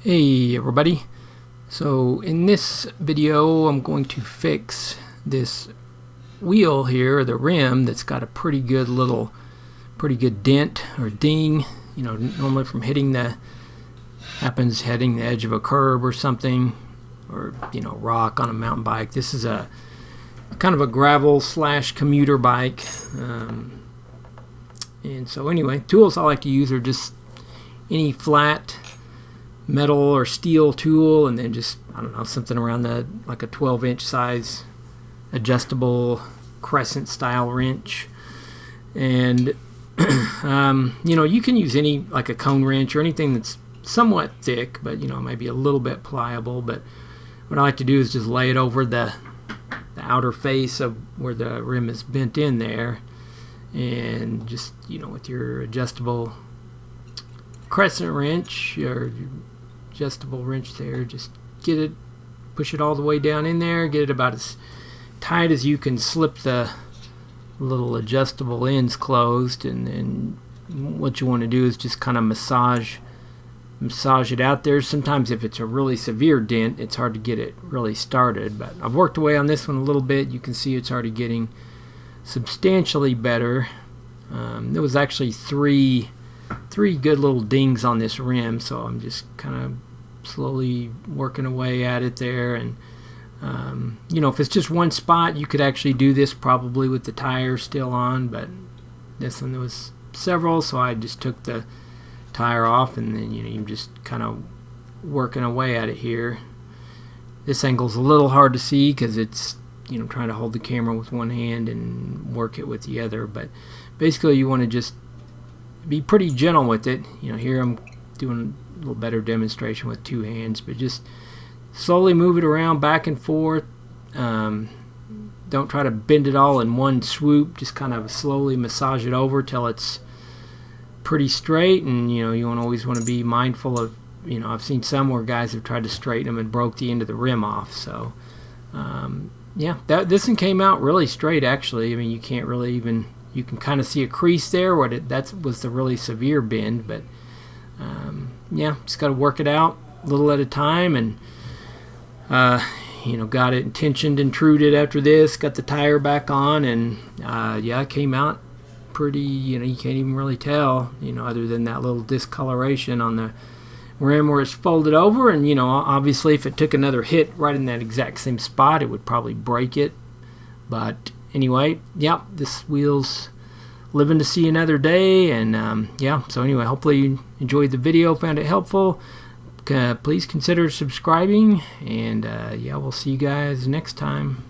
Hey everybody, so in this video I'm going to fix this wheel here, the rim, that's got a pretty good dent or ding, normally from hitting the edge of a curb or something, or rock on a mountain bike. This is a kind of a gravel / commuter bike, and so anyway, tools I like to use are just any flat metal or steel tool, and then just, I don't know, something around like a 12-inch size adjustable crescent style wrench. And you can use any, like a cone wrench or anything that's somewhat thick, but maybe a little bit pliable. But what I like to do is just lay it over the outer face of where the rim is bent in there, and just with your adjustable crescent wrench or adjustable wrench there, just push it all the way down in there, get it about as tight as you can slip the little adjustable ends closed, and then what you want to do is just kind of massage it out there. Sometimes if it's a really severe dent, it's hard to get it really started, but I've worked away on this one a little bit. You can see it's already getting substantially better. There was actually three good little dings on this rim, so I'm just kind of slowly working away at it there. And if it's just one spot, you could actually do this probably with the tire still on, but this one there was several, so I just took the tire off, and then you're just kind of working away at it here. This angle's a little hard to see because it's trying to hold the camera with one hand and work it with the other, but basically you want to just be pretty gentle with it. Here I'm doing a little better demonstration with two hands, but just slowly move it around back and forth. Don't try to bend it all in one swoop. Just kind of slowly massage it over till it's pretty straight. And you always want to be mindful of, I've seen some where guys have tried to straighten them and broke the end of the rim off. So yeah, this one came out really straight actually. I mean, you can't really even, you can kind of see a crease there where that was the really severe bend, but yeah, just got to work it out a little at a time. And got it tensioned and truded after this, got the tire back on, and yeah, it came out pretty, you can't even really tell, other than that little discoloration on the rim where it's folded over. And obviously if it took another hit right in that exact same spot, it would probably break it. But anyway, yeah, this wheel's living to see another day. And yeah, so anyway, hopefully you enjoyed the video, found it helpful. Please consider subscribing, and yeah, we'll see you guys next time.